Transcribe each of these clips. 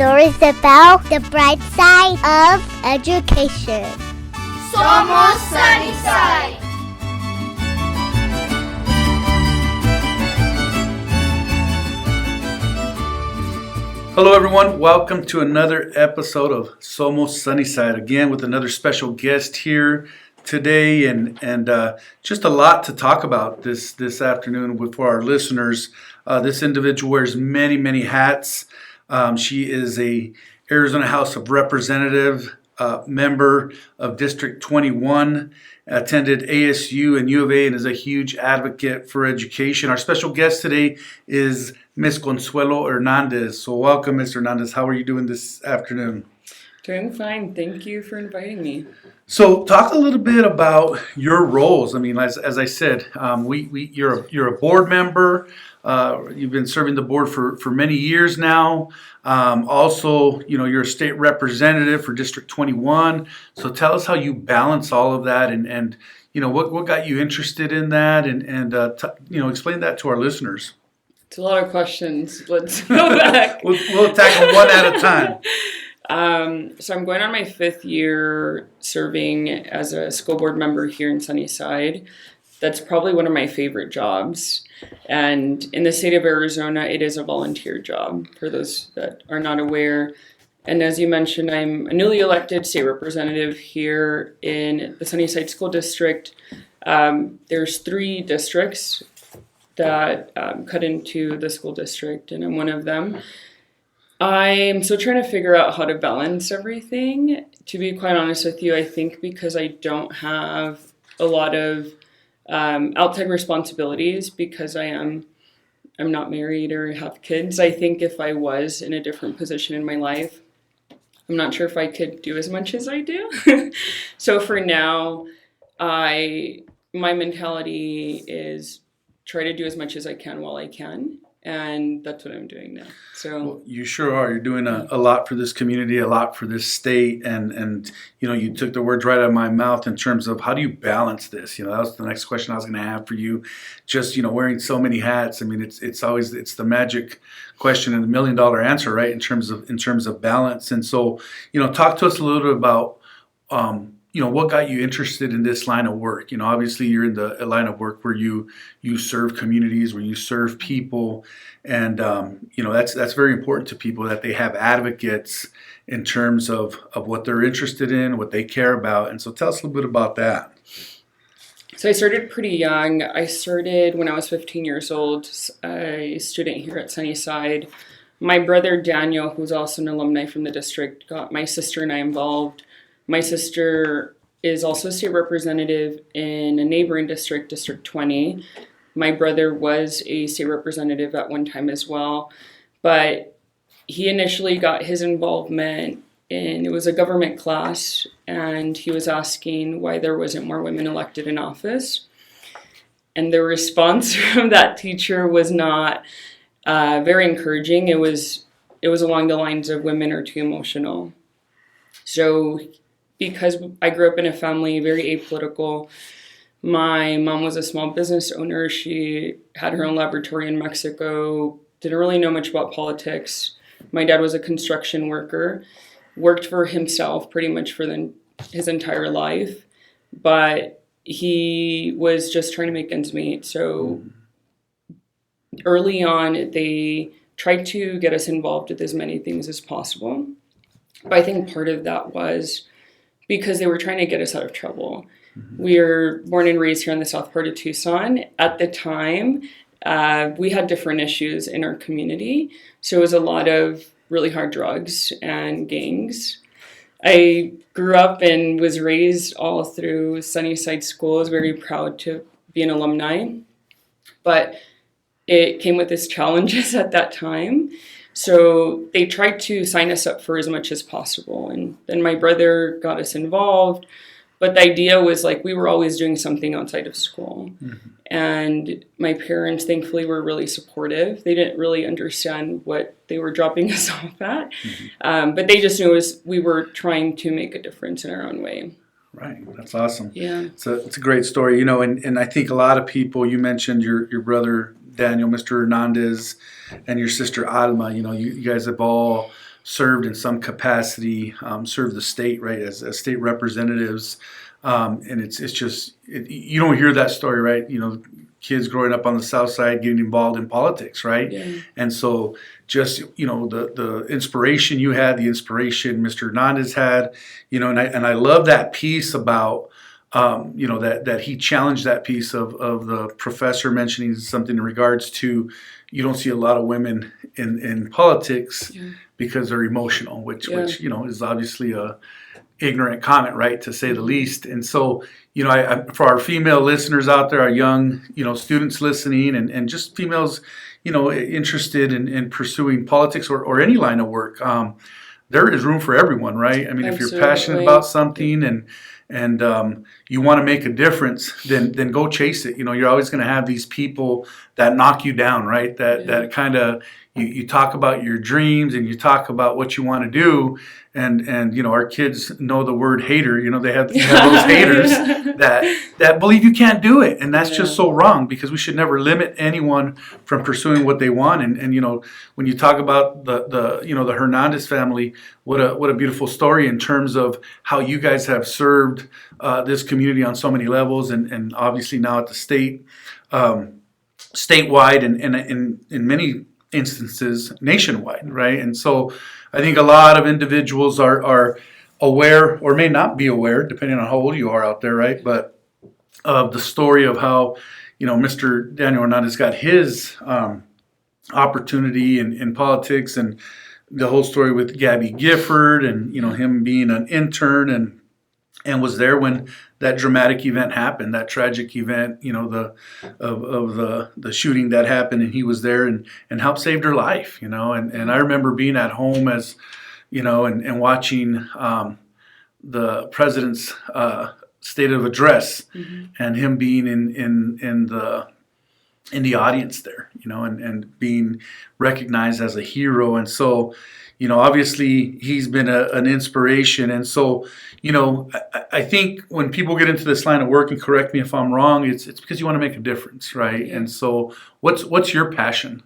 stories about the bright side of education. Somos Sunnyside! Hello everyone, welcome to another episode of Somos Sunnyside, again with another special guest here today, and just a lot to talk about this afternoon for our listeners. This individual wears many hats. She is a Arizona House of Representative, member of District 21, attended ASU and U of A, and is a huge advocate for education. Our special guest today is Miss Consuelo Hernandez. So welcome, Ms. Hernandez. How are you doing this afternoon? Doing fine. Thank you for inviting me. So talk a little bit about your roles. I mean, as I said, you're a board member. You've been serving the board for many years now. Also, you're a state representative for District 21. So tell us how you balance all of that, and what got you interested in that, and explain that to our listeners. It's a lot of questions. Let's go back. we'll tackle one at a time. So I'm going on my 5th year serving as a school board member here in Sunnyside. That's probably one of my favorite jobs. And in the state of Arizona, it is a volunteer job, for those that are not aware. And as you mentioned, I'm a newly elected state representative here in the Sunnyside School District. There's 3 districts that cut into the school district, and I'm one of them. I'm still trying to figure out how to balance everything. To be quite honest with you, I think because I don't have a lot of outside responsibilities, because I'm not married or have kids. I think if I was in a different position in my life, I'm not sure if I could do as much as I do. So for now, my mentality is try to do as much as I can while I can. And that's what I'm doing now. So well, you sure are. You're doing a lot for this community, a lot for this state, and you took the words right out of my mouth in terms of how do you balance this. That was the next question I was going to have for you. Just wearing so many hats. I mean, it's always the magic question and the $1 million answer, right? In terms of balance. And so talk to us a little bit about what got you interested in this line of work? Obviously you're in the line of work where you serve communities, where you serve people, and that's very important to people, that they have advocates in terms of what they're interested in, what they care about. And so tell us a little bit about that. So I started pretty young. I started when I was 15 years old, a student here at Sunnyside. My brother Daniel, who's also an alumni from the district, got my sister and I involved. My sister is also a state representative in a neighboring district, District 20. My brother was a state representative at one time as well, but he initially got his involvement it was a government class, and he was asking why there wasn't more women elected in office. And the response from that teacher was not very encouraging. It was along the lines of women are too emotional. So because I grew up in a family very apolitical, my mom was a small business owner. She had her own laboratory in Mexico, didn't really know much about politics. My dad was a construction worker, worked for himself pretty much for his entire life, but he was just trying to make ends meet. So early on, they tried to get us involved with as many things as possible. But I think part of that was because they were trying to get us out of trouble. Mm-hmm. We were born and raised here in the south part of Tucson. At the time, we had different issues in our community. So it was a lot of really hard drugs and gangs. I grew up and was raised all through Sunnyside School. I was very proud to be an alumni. But it came with its challenges at that time. So they tried to sign us up for as much as possible. And then my brother got us involved. But the idea was we were always doing something outside of school. Mm-hmm. And my parents, thankfully, were really supportive. They didn't really understand what they were dropping us off at. Mm-hmm. But they just knew we were trying to make a difference in our own way. Right. That's awesome. Yeah. It's a great story, and I think a lot of people, you mentioned your brother Daniel, Mr. Hernandez, and your sister Alma, you guys have all served in some capacity, served the state, right, as state representatives. And it's just, you don't hear that story, right? You know, kids growing up on the South Side getting involved in politics, right? Yeah. And so just, you know, the inspiration you had, the inspiration Mr. Hernandez had, you know, and I love that piece about, you know, that he challenged that piece of the professor mentioning something in regards to, you don't see a lot of women in politics because they're emotional, which you know is obviously a ignorant comment, right, to say the least. And so, you know, I for our female listeners out there, our young, you know, students listening, and just females, you know, interested in pursuing politics or any line of work, there is room for everyone, right? I mean, if you're passionate about something and you want to make a difference, then go chase it. You know, you're always going to have these people that knock you down, right? That kind of, you talk about your dreams and you talk about what you want to do, and you know, our kids know the word hater. You know, they have those haters that believe you can't do it, and that's just so wrong, because we should never limit anyone from pursuing what they want. And you know, when you talk about the you know, the Hernandez family, what a beautiful story in terms of how you guys have served this community on so many levels, and obviously now at the state, statewide, and in many instances nationwide, right? And so I think a lot of individuals are aware, or may not be aware, depending on how old you are out there, right? But of the story of how, you know, Mr. Daniel Hernandez got his opportunity in politics, and the whole story with Gabby Gifford, and you know, him being an intern and was there when that dramatic event happened, that tragic event, you know, the shooting that happened, and he was there and helped save her life, you know. And I remember being at home, as you know, and watching the president's state of address, and him being in the audience there, you know, and being recognized as a hero. And so, you know, obviously he's been an inspiration. And so, you know, I think when people get into this line of work, and correct me if I'm wrong, it's because you want to make a difference, right? And so what's your passion?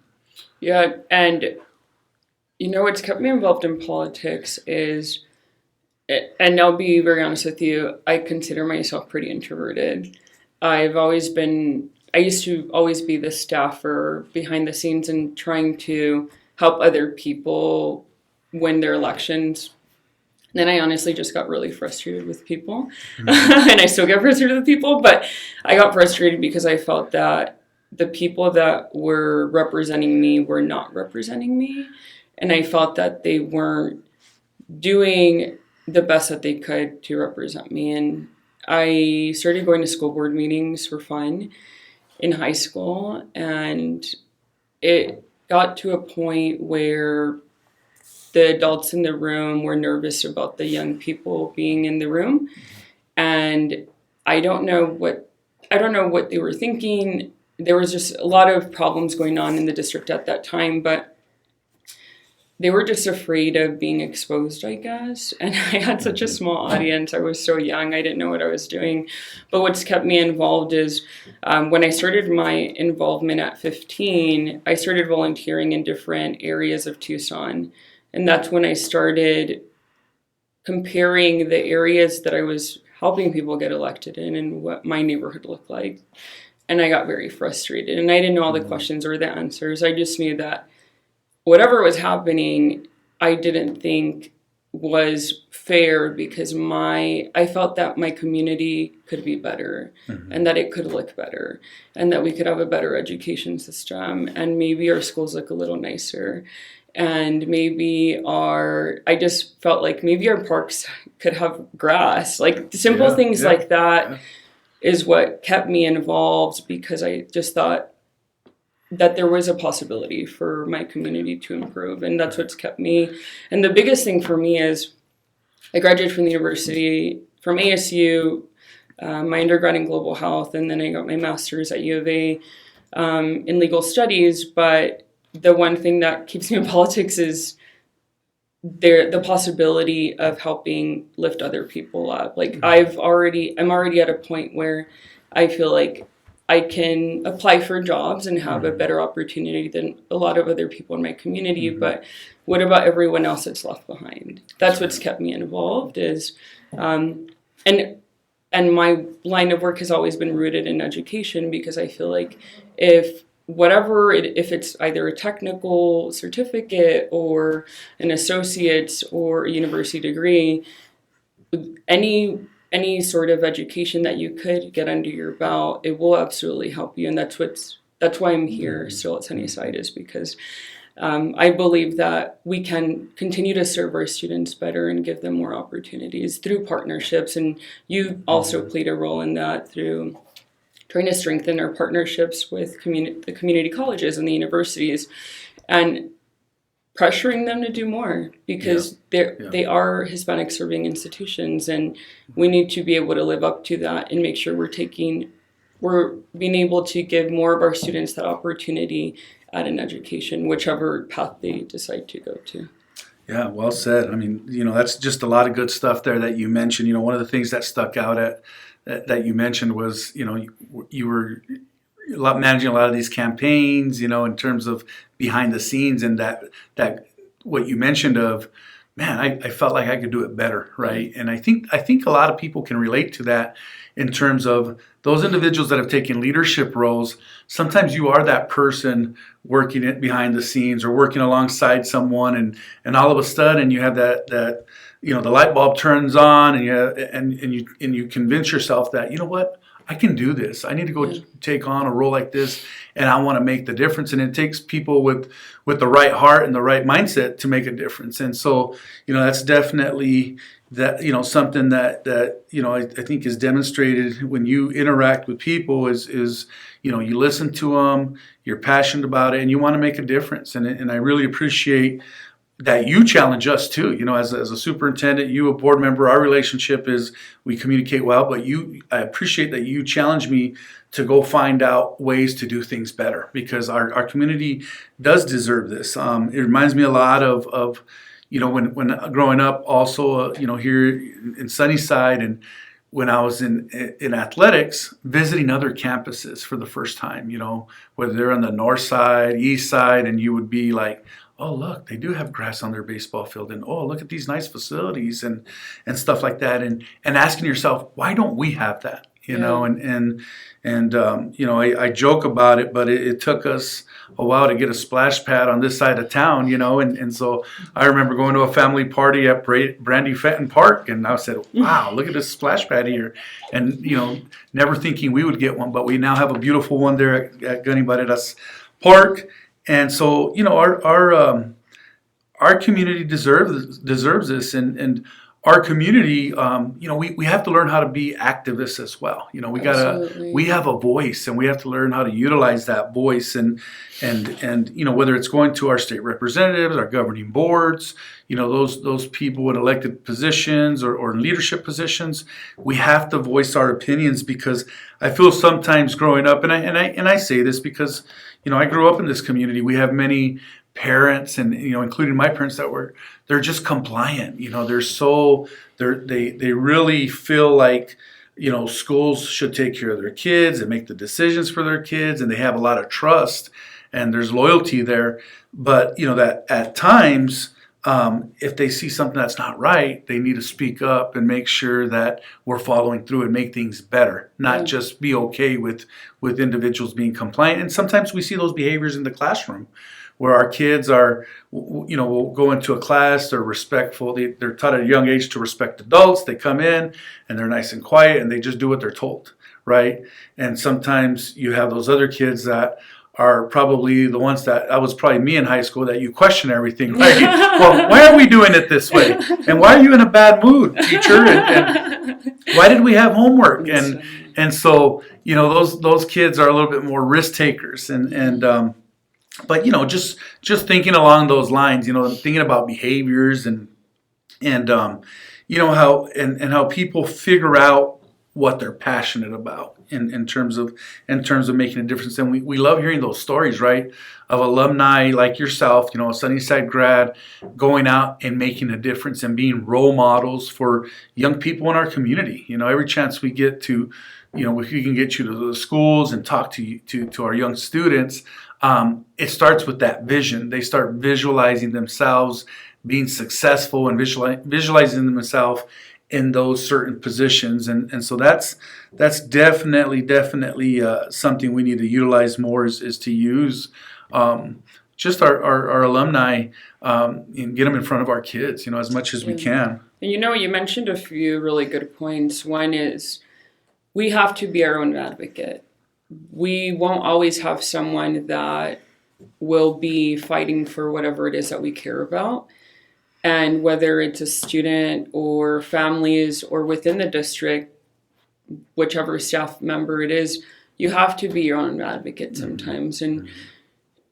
Yeah, and you know, what's kept me involved in politics is, and I'll be very honest with you, I consider myself pretty introverted. I used to always be the staffer behind the scenes and trying to help other people win their elections. Then I honestly just got really frustrated with people. And I still get frustrated with people, but I got frustrated because I felt that the people that were representing me were not representing me. And I felt that they weren't doing the best that they could to represent me. And I started going to school board meetings for fun in high school, and it got to a point where the adults in the room were nervous about the young people being in the room, and I don't know what they were thinking. There was just a lot of problems going on in the district at that time, but they were just afraid of being exposed, I guess. And I had such a small audience. I was so young. I didn't know what I was doing. But what's kept me involved is when I started my involvement at 15, I started volunteering in different areas of Tucson. And that's when I started comparing the areas that I was helping people get elected in and what my neighborhood looked like. And I got very frustrated. And I didn't know all the questions or the answers. I just knew that whatever was happening, I didn't think was fair, because I felt that my community could be better, and that it could look better, and that we could have a better education system, and maybe our schools look a little nicer, and maybe I just felt like maybe our parks could have grass, like simple things like that is what kept me involved, because I just thought that there was a possibility for my community to improve, and that's what's kept me. And the biggest thing for me is I graduated from the university, from ASU, my undergrad in global health, and then I got my master's at U of A in legal studies. But the one thing that keeps me in politics is the possibility of helping lift other people up. Like I'm already at a point where I feel like I can apply for jobs and have a better opportunity than a lot of other people in my community. But what about everyone else that's left behind? That's what's kept me involved is, and my line of work has always been rooted in education, because I feel like if it's either a technical certificate or an associate's or a university degree, any sort of education that you could get under your belt, it will absolutely help you. And that's why I'm here still at Sunnyside, is because I believe that we can continue to serve our students better and give them more opportunities through partnerships. And you also played a role in that through trying to strengthen our partnerships with the community colleges and the universities, and pressuring them to do more, because they are Hispanic serving institutions, and we need to be able to live up to that and make sure we're being able to give more of our students that opportunity at an education, whichever path they decide to go to. Yeah, well said. I mean, that's just a lot of good stuff there that you mentioned. One of the things that stuck out that you mentioned was, you were managing a lot of these campaigns, in terms of behind the scenes, and that what you mentioned of, man, I felt like I could do it better, right? And I think a lot of people can relate to that in terms of those individuals that have taken leadership roles. Sometimes you are that person working it behind the scenes or working alongside someone, and all of a sudden you have that the light bulb turns on, and you convince yourself that, you know what, I can do this. I need to go take on a role like this, and I want to make the difference. And it takes people with the right heart and the right mindset to make a difference. And so, that's definitely something that I think is demonstrated when you interact with people is you listen to them, you're passionate about it, and you want to make a difference. And I really appreciate that you challenge us too. As a superintendent, you a board member, our relationship is we communicate well, but I appreciate that you challenge me to go find out ways to do things better, because our community does deserve this. It reminds me a lot of when growing up also, here in Sunnyside, and when I was in athletics, visiting other campuses for the first time, whether they're on the north side, east side, and you would be like, oh, look, they do have grass on their baseball field, and oh, look at these nice facilities and stuff like that, and asking yourself, why don't we have that? I joke about it, but it took us a while to get a splash pad on this side of town, and so I remember going to a family party at Brandy Fenton Park, and I said, wow, look at this splash pad here, and never thinking we would get one, but we now have a beautiful one there at Gunny Barreras Park. And so, our community deserves this, and our community, we have to learn how to be activists as well. We have a voice, and we have to learn how to utilize that voice, and whether it's going to our state representatives, our governing boards, those people in elected positions or in leadership positions, we have to voice our opinions, because I feel sometimes growing up, and I say this because I grew up in this community. We have many parents, and including my parents, they're just compliant. They really feel like schools should take care of their kids and make the decisions for their kids, and they have a lot of trust and there's loyalty there. But that at times, if they see something that's not right, they need to speak up and make sure that we're following through and make things better, not just be okay with individuals being compliant. And sometimes we see those behaviors in the classroom, where our kids are, will go into a class, they're respectful, they're taught at a young age to respect adults, they come in and they're nice and quiet and they just do what they're told, right? And sometimes you have those other kids that are probably the ones that was probably me in high school, that you question everything, right? Well, why are we doing it this way? And why are you in a bad mood, teacher? And why did we have homework? And so, those kids are a little bit more risk takers, but just thinking along those lines, thinking about behaviors and how people figure out what they're passionate about in terms of making a difference. And we love hearing those stories, right, of alumni like yourself, a Sunnyside grad, going out and making a difference and being role models for young people in our community. Every chance we get to we can get you to the schools and talk to our young students. It starts with that vision. They start visualizing themselves being successful and visualizing themselves in those certain positions, and so that's definitely something we need to utilize more is to use just our alumni and get them in front of our kids, as much as we can. And you mentioned a few really good points. One is we have to be our own advocate. We won't always have someone that will be fighting for whatever it is that we care about. And whether it's a student or families or within the district, whichever staff member it is, you have to be your own advocate sometimes. And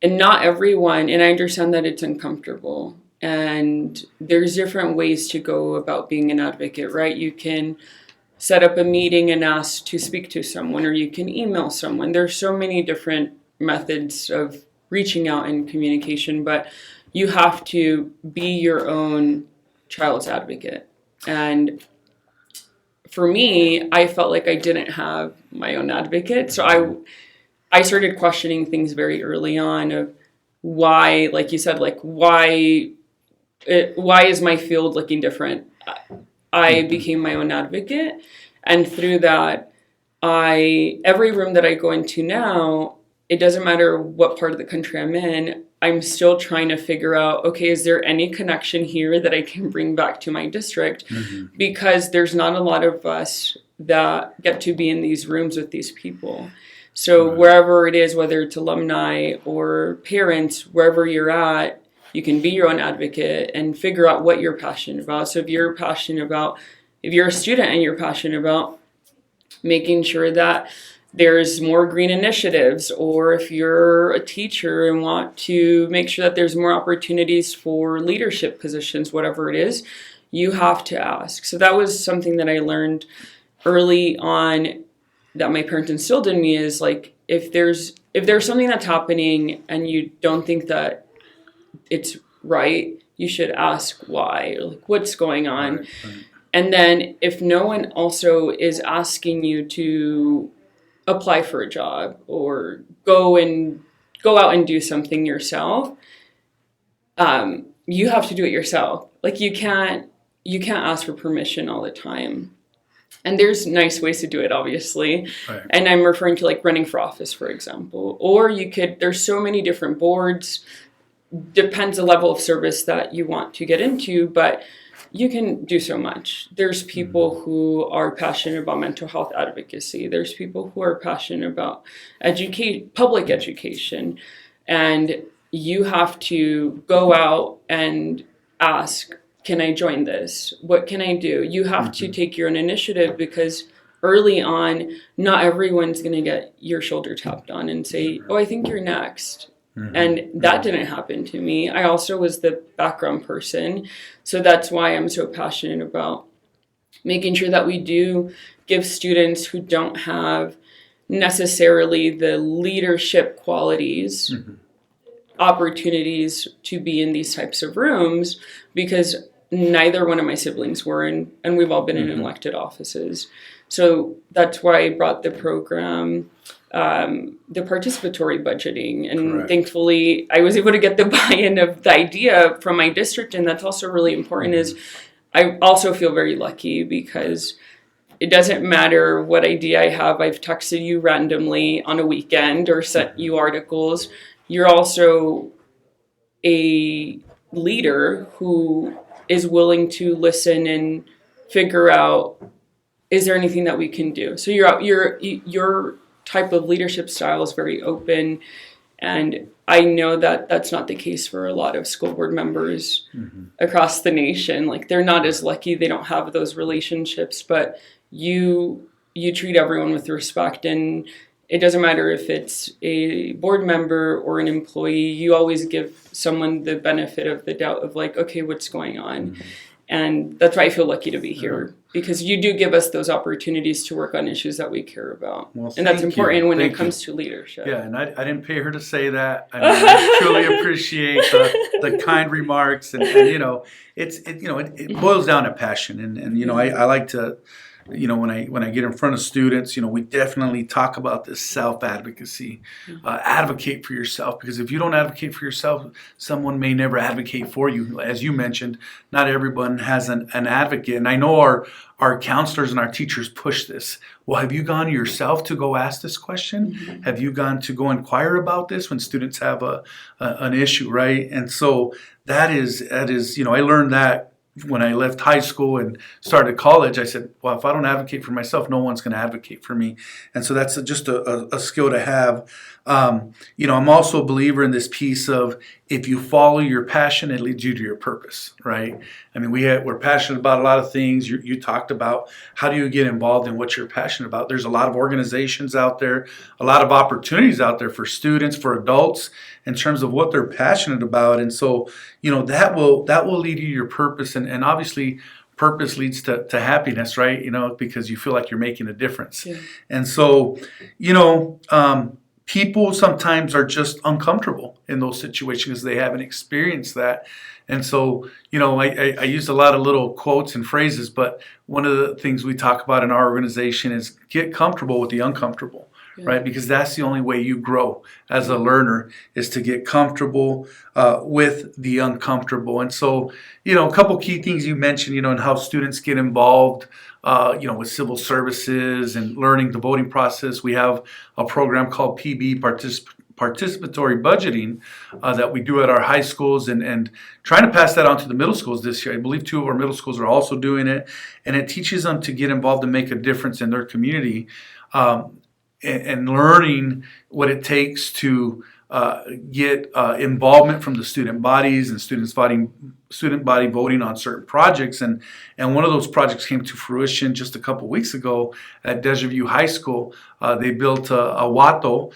not everyone, and I understand that it's uncomfortable. And there's different ways to go about being an advocate, right? You can set up a meeting and ask to speak to someone, or you can email someone. There's so many different methods of reaching out in communication, but you have to be your own child's advocate. And for me, I felt like I didn't have my own advocate. So I started questioning things very early on of why, like you said, why is my field looking different? I became my own advocate. And through that, every room that I go into now, it doesn't matter what part of the country I'm in, I'm still trying to figure out, okay, is there any connection here that I can bring back to my district? Because there's not a lot of us that get to be in these rooms with these people. So wherever it is, whether it's alumni or parents, wherever you're at, you can be your own advocate and figure out what you're passionate about. So if you're a student and you're passionate about making sure that there's more green initiatives, or if you're a teacher and want to make sure that there's more opportunities for leadership positions, whatever it is, you have to ask. So that was something that I learned early on that my parents instilled in me, is like, if there's something that's happening and you don't think that it's right, you should ask why, or like what's going on. Right. And then if no one also is asking you to apply for a job or go out and do something yourself, you have to do it yourself. Like you can't ask for permission all the time. And there's nice ways to do it, obviously. Right. And I'm referring to like running for office, for example. Or there's so many different boards, depends the level of service that you want to get into, but you can do so much. There's people who are passionate about mental health advocacy. There's people who are passionate about public education. And you have to go out and ask, can I join this? What can I do? You have to take your own initiative, because early on, not everyone's going to get your shoulder tapped on and say, oh, I think you're next. And that didn't happen to me. I also was the background person. So that's why I'm so passionate about making sure that we do give students who don't have necessarily the leadership qualities opportunities to be in these types of rooms, because neither one of my siblings were in, and we've all been in elected offices. So that's why I brought the program, the participatory budgeting. And Correct. Thankfully, I was able to get the buy-in of the idea from my district. And that's also really important is I also feel very lucky, because it doesn't matter what idea I have. I've texted you randomly on a weekend or sent you articles. You're also a leader who is willing to listen and figure out, is there anything that we can do? So your type of leadership style is very open, and I know that that's not the case for a lot of school board members across the nation. Like, they're not as lucky, they don't have those relationships, but you treat everyone with respect, and it doesn't matter if it's a board member or an employee, you always give someone the benefit of the doubt of like, okay, what's going on? And that's why I feel lucky to be here, because you do give us those opportunities to work on issues that we care about. Well, and that's important when it comes to leadership. Yeah, and I didn't pay her to say that. I mean, I truly appreciate the kind remarks, and it boils down to passion, and I like to when I get in front of students, we definitely talk about this self-advocacy. Advocate for yourself, because if you don't advocate for yourself, someone may never advocate for you. As you mentioned, not everyone has an advocate. And I know our counselors and our teachers push this. Well, have you gone yourself to go ask this question? Mm-hmm. Have you gone to go inquire about this when students have an issue, right? And so that is, I learned that when I left high school and started college. I said, well, if I don't advocate for myself, no one's going to advocate for me. And so that's just a skill to have. I'm also a believer in this piece of, if you follow your passion, it leads you to your purpose, right? I mean, we're passionate about a lot of things. You talked about, how do you get involved in what you're passionate about? There's a lot of organizations out there, a lot of opportunities out there for students, for adults, in terms of what they're passionate about. And so, that will lead you to your purpose. And obviously, purpose leads to happiness, right? Because you feel like you're making a difference. Yeah. And so, people sometimes are just uncomfortable in those situations because they haven't experienced that. And so, I used a lot of little quotes and phrases, but one of the things we talk about in our organization is get comfortable with the uncomfortable. Yeah. Right? Because that's the only way you grow as a learner, is to get comfortable with the uncomfortable. And so, a couple key things you mentioned, and how students get involved, with civil services and learning the voting process. We have a program called PB, participatory budgeting, that we do at our high schools, and trying to pass that on to the middle schools this year. I believe 2 of our middle schools are also doing it, and it teaches them to get involved and make a difference in their community. And learning what it takes to get involvement from the student bodies and student body voting on certain projects. And one of those projects came to fruition just a couple weeks ago at Desert View High School. They built a Wato.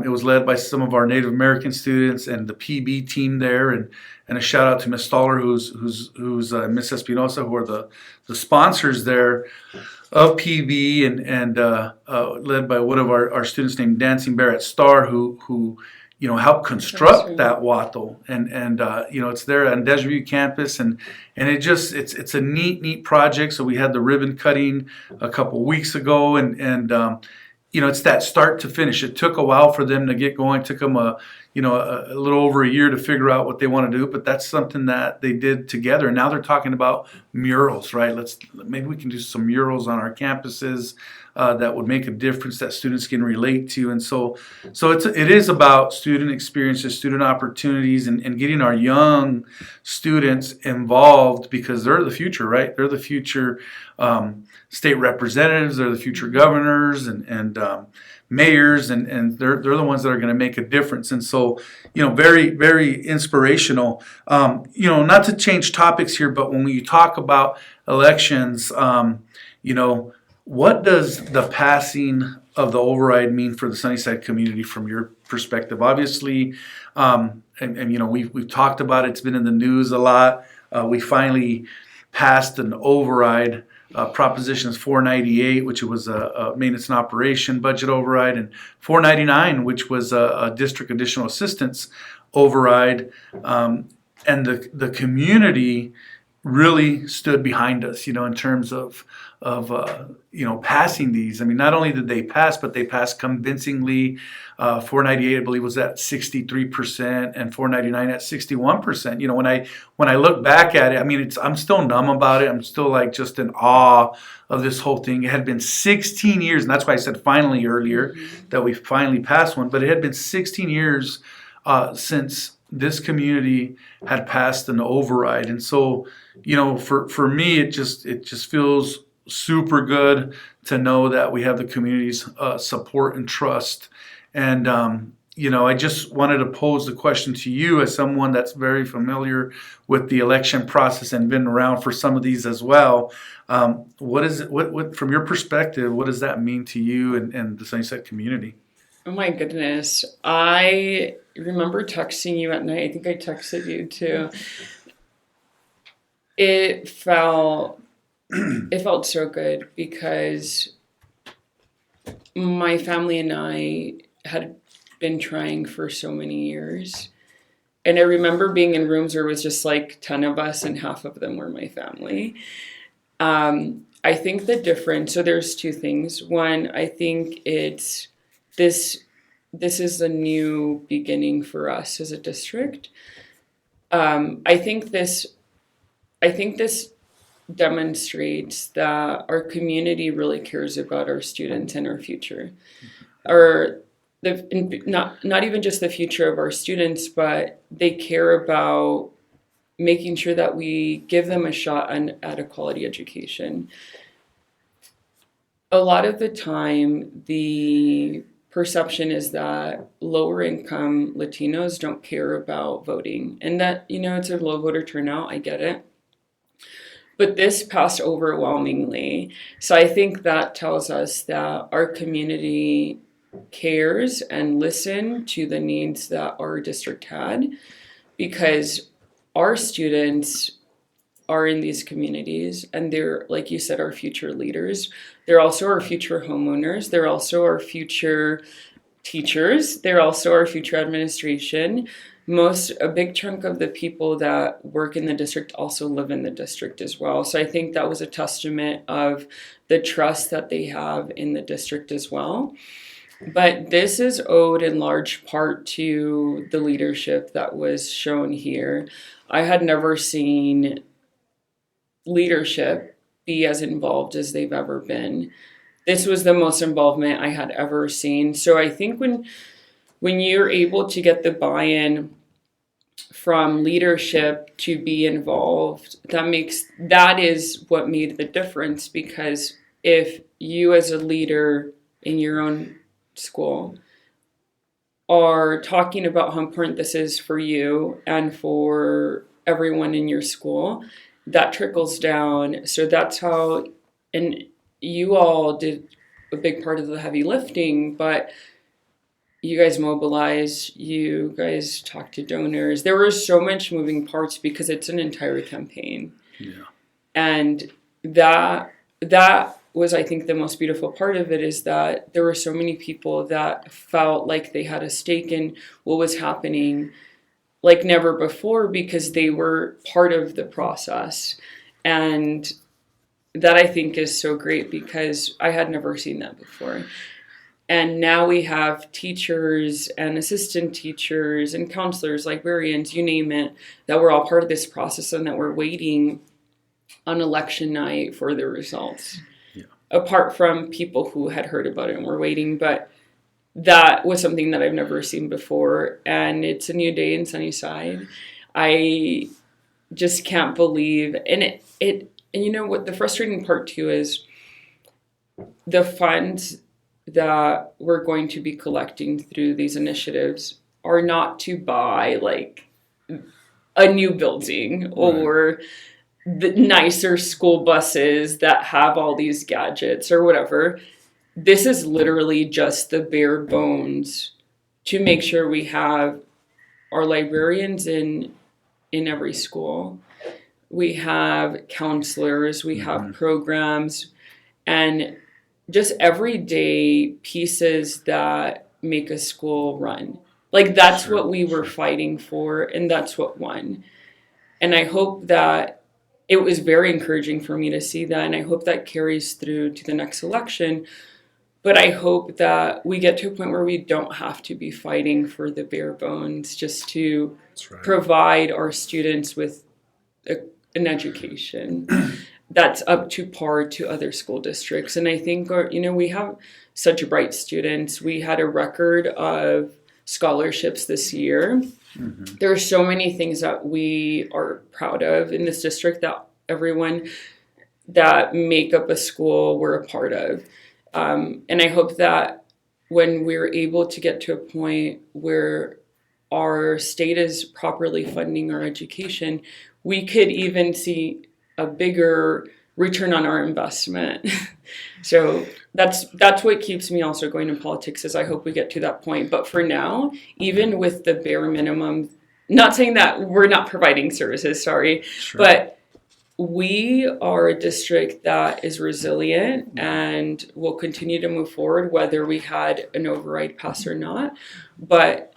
It was led by some of our Native American students and the PB team there, and a shout out to Miss Stoller, who's Miss Espinosa, who are the sponsors there of PB, and led by one of our students named Dancing Bear at Star, who helped construct that Wato, and it's there on Desert View campus, and it's a neat project. So we had the ribbon cutting a couple weeks ago, and it's that start to finish. It took a while for them to get going. It took them a little over a year to figure out what they want to do, but that's something that they did together. And now they're talking about murals, right? Maybe we can do some murals on our campuses that would make a difference that students can relate to. And so it is about student experiences, student opportunities, and getting our young students involved, because they're the future, right? They're the future state representatives, they're the future governors and mayors, and they're the ones that are going to make a difference. And so, very, very inspirational. Not to change topics here, but when you talk about elections, what does the passing of the override mean for the Sunnyside community from your perspective? Obviously, we've talked about it. It's been in the news a lot. We finally passed an override. Propositions 498, which was a maintenance and operation budget override, and 499, which was a district additional assistance override. And the community really stood behind us, in terms of passing these. I mean, not only did they pass, but they passed convincingly. 498, I believe, was at 63%, and 499 at 61%. When I look back at it, I mean, I'm still numb about it. I'm still just in awe of this whole thing. It had been 16 years, and that's why I said finally earlier that we finally passed one. But it had been 16 years since this community had passed an override, and so for me, it just feels super good to know that we have the community's support and trust. And I just wanted to pose the question to you, as someone that's very familiar with the election process and been around for some of these as well. What from your perspective, what does that mean to you and the Sunnyside community? Oh my goodness. I remember texting you at night. I think I texted you too. It felt so good, because my family and I had been trying for so many years. And I remember being in rooms where it was just 10 of us, and half of them were my family. I think the difference, so there's two things. One, I think it's this is a new beginning for us as a district. I think this demonstrates that our community really cares about our students and our future, or not even just the future of our students, but they care about making sure that we give them a shot at a quality education. A lot of the time, the perception is that lower income Latinos don't care about voting, and that, it's a low voter turnout. I get it. But this passed overwhelmingly. So I think that tells us that our community cares and listen to the needs that our district had, because our students are in these communities, and they're, like you said, our future leaders. They're also our future homeowners. They're also our future teachers. They're also our future administration. A big chunk of the people that work in the district also live in the district as well. So I think that was a testament of the trust that they have in the district as well. But this is owed in large part to the leadership that was shown here. I had never seen leadership be as involved as they've ever been. This was the most involvement I had ever seen. So I think when you're able to get the buy-in from leadership to be involved, that is what made the difference. Because if you as a leader in your own school are talking about how important this is for you and for everyone in your school, that trickles down. So that's how, and you all did a big part of the heavy lifting, but you guys mobilized, you guys talked to donors. There were so much moving parts because it's an entire campaign. Yeah. And that was, I think, the most beautiful part of it, is that there were so many people that felt like they had a stake in what was happening like never before, because they were part of the process. And that, I think, is so great, because I had never seen that before. And now we have teachers and assistant teachers and counselors, librarians, you name it, that were all part of this process and that were waiting on election night for the results. Yeah. Apart from people who had heard about it and were waiting, but that was something that I've never seen before. And it's a new day in Sunnyside. I just can't believe, and you know what, the frustrating part too is the funds that we're going to be collecting through these initiatives are not to buy like a new building or the nicer school buses that have all these gadgets or whatever. This is literally just the bare bones to make sure we have our librarians in every school. We have counselors, we have programs, and just everyday pieces that make a school run. Like, that's what we were fighting for, and that's what won. And I hope that it was very encouraging for me to see that, and I hope that carries through to the next election. But I hope that we get to a point where we don't have to be fighting for the bare bones just to provide our students with an education that's up to par to other school districts. And I think, we have such bright students. We had a record of scholarships this year. Mm-hmm. There are so many things that we are proud of in this district that everyone that make up a school we're a part of. And I hope that when we're able to get to a point where our state is properly funding our education, we could even see a bigger return on our investment. So that's what keeps me also going in politics, is I hope we get to that point. But for now, even with the bare minimum, not saying that we're not providing services, but we are a district that is resilient and will continue to move forward, whether we had an override pass or not. But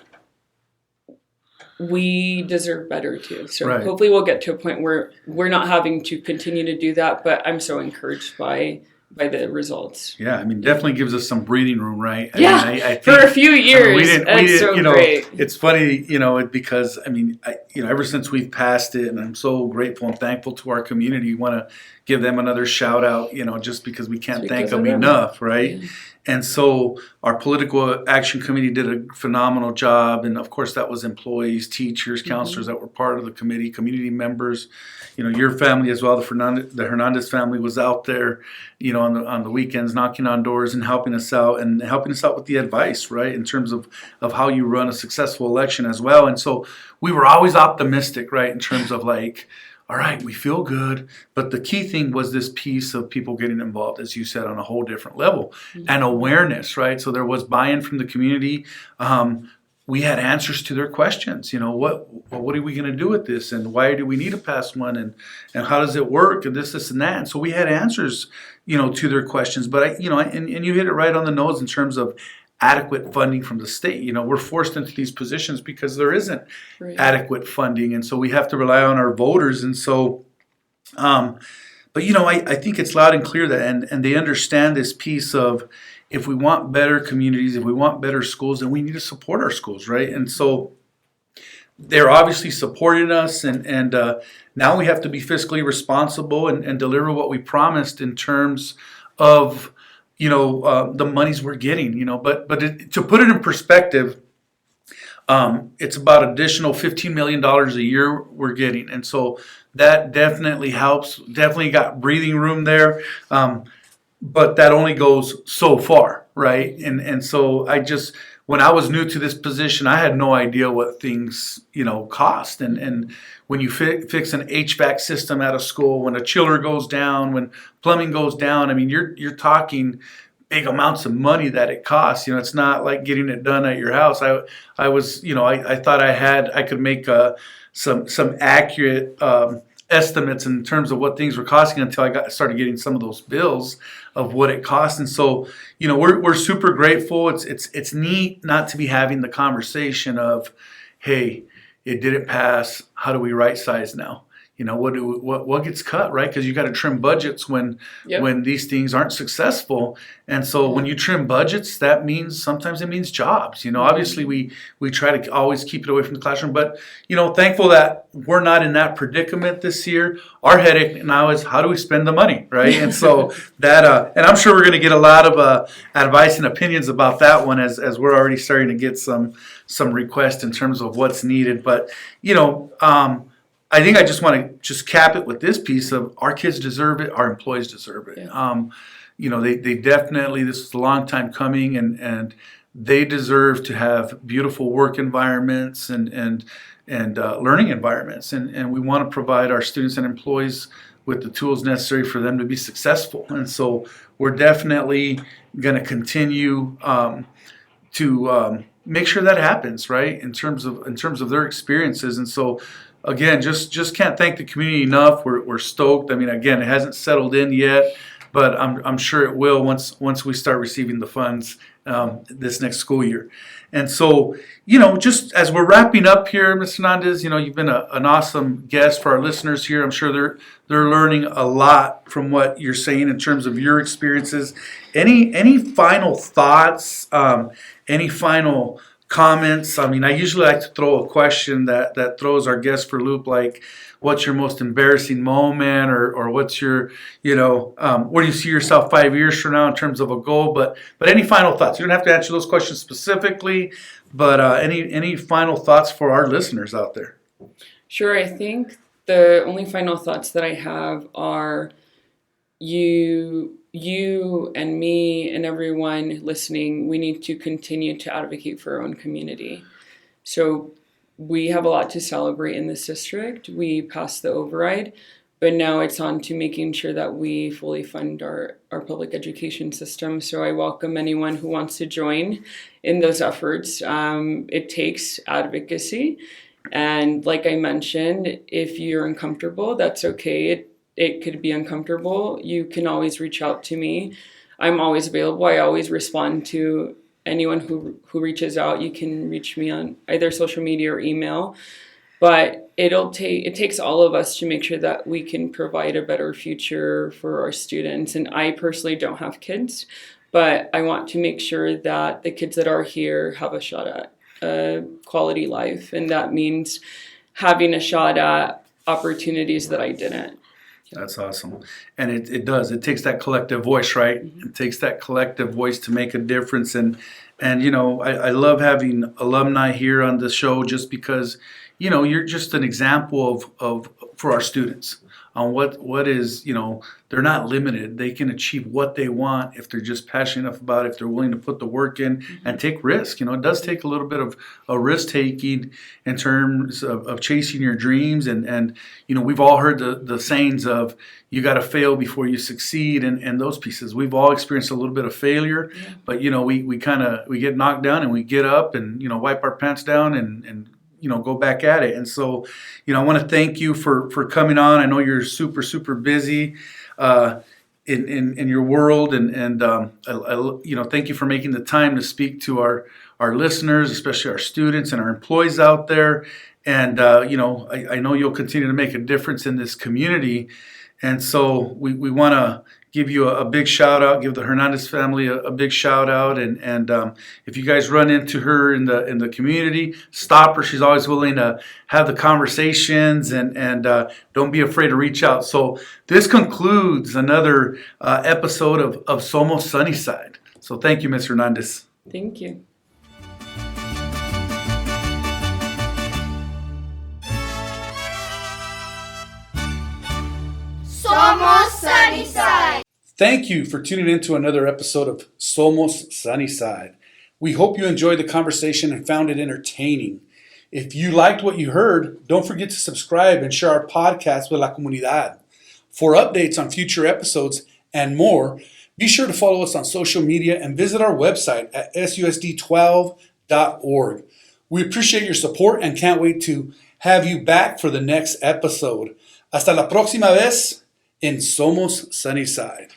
we deserve better too. So Right. hopefully we'll get to a point where we're not having to continue to do that. But I'm so encouraged by the results. Yeah, I mean, definitely gives us some breathing room, right? I Yeah, mean, I for think, a few years. It's so you know, great. it's funny, you know, because I mean, ever since we've passed it, and I'm so grateful and thankful to our community. Want to give them another shout out, you know, just because we can't It's thank because them of them. enough, right? Yeah. And so our political action committee did a phenomenal job, and of course that was employees, teachers, counselors that were part of the committee, community members. You know, your family as well. The Hernandez family was out there, you know, on the weekends, knocking on doors and helping us out with the advice, right, in terms of how you run a successful election as well. And so we were always optimistic, right, in terms of like, all right, we feel good. But the key thing was this piece of people getting involved, as you said, on a whole different level, and awareness, right? So there was buy-in from the community. We had answers to their questions. You know, what are we going to do with this, and why do we need to pass one, and how does it work, and this and that. And so we had answers, you know, to their questions. But and you hit it right on the nose in terms of adequate funding from the state. You know, we're forced into these positions because there isn't Right. adequate funding, and so we have to rely on our voters. And so, but you know, I think it's loud and clear that, and they understand this piece of, if we want better communities, if we want better schools, then we need to support our schools, right? And so they're obviously supporting us, and now we have to be fiscally responsible and deliver what we promised in terms of, you know, the monies we're getting, you know. But to put it in perspective, it's about additional $15 million a year we're getting. And so that definitely helps, definitely got breathing room there. But that only goes so far, right? And so when I was new to this position, I had no idea what things, you know, cost. And when you fix an HVAC system at a school, when a chiller goes down, when plumbing goes down, I mean, you're talking big amounts of money that it costs. You know, it's not like getting it done at your house. I was, you know, I thought I could make some accurate estimates in terms of what things were costing until I started getting some of those bills of what it costs. And so, you know, we're super grateful. It's neat not to be having the conversation of, hey, it didn't pass. How do we right size now? You know, what gets cut, right? Because you got to trim budgets when these things aren't successful. And so when you trim budgets, that means sometimes it means jobs. You know, obviously we try to always keep it away from the classroom, but you know, thankful that we're not in that predicament this year. Our headache now is, how do we spend the money, right? And so that, and I'm sure we're going to get a lot of advice and opinions about that one as we're already starting to get some requests in terms of what's needed. But you know, I think I just want to just cap it with this piece of, our kids deserve it, our employees deserve it. Yeah. You know, they definitely, this is a long time coming, and they deserve to have beautiful work environments and learning environments. And we want to provide our students and employees with the tools necessary for them to be successful. And so we're definitely going to continue to make sure that happens, right? In terms of their experiences. And so, again, just can't thank the community enough. We're stoked. I mean, again, it hasn't settled in yet, but I'm sure it will once we start receiving the funds this next school year. And so, you know, just as we're wrapping up here, Ms. Hernandez, you know, you've been an awesome guest for our listeners here. I'm sure they're learning a lot from what you're saying in terms of your experiences. Any final thoughts? Any final comments? I mean, I usually like to throw a question that throws our guests for a loop, like, what's your most embarrassing moment, or what's your, you know, where do you see yourself 5 years from now in terms of a goal? But any final thoughts? You don't have to answer those questions specifically, but any final thoughts for our listeners out there? Sure. I think the only final thoughts that I have are, you and me and everyone listening, we need to continue to advocate for our own community. So we have a lot to celebrate in this district. We passed the override, but now it's on to making sure that we fully fund our public education system. So I welcome anyone who wants to join in those efforts. It takes advocacy. And like I mentioned, if you're uncomfortable, that's okay. It could be uncomfortable. You can always reach out to me. I'm always available. I always respond to anyone who reaches out, you can reach me on either social media or email. But it takes all of us to make sure that we can provide a better future for our students. And I personally don't have kids, but I want to make sure that the kids that are here have a shot at a quality life. And that means having a shot at opportunities that I didn't. That's awesome. And it does. It takes that collective voice, right? It takes that collective voice to make a difference. And you know, I love having alumni here on the show just because, you know, you're just an example of for our students on what is, you know, they're not limited. They can achieve what they want if they're just passionate enough about it, if they're willing to put the work in and take risk. You know, it does take a little bit of a risk taking in terms of chasing your dreams. And you know, we've all heard the sayings of you got to fail before you succeed and those pieces. We've all experienced a little bit of failure, but you know, we get knocked down and we get up and, you know, wipe our pants down and you know, go back at it. And so, you know, I want to thank you for coming on. I know you're super, super busy in your world. And you know, thank you for making the time to speak to our listeners, especially our students and our employees out there. And, you know, I know you'll continue to make a difference in this community. And so we want to give you a big shout out, give the Hernandez family a big shout out. And if you guys run into her in the community, stop her. She's always willing to have the conversations and don't be afraid to reach out. So this concludes another episode of Somos Sunnyside. So thank you, Ms. Hernandez. Thank you. Somos Sunnyside. Thank you for tuning in to another episode of Somos Sunnyside. We hope you enjoyed the conversation and found it entertaining. If you liked what you heard, don't forget to subscribe and share our podcast with la comunidad. For updates on future episodes and more, be sure to follow us on social media and visit our website at susd12.org. We appreciate your support and can't wait to have you back for the next episode. Hasta la próxima vez en Somos Sunnyside.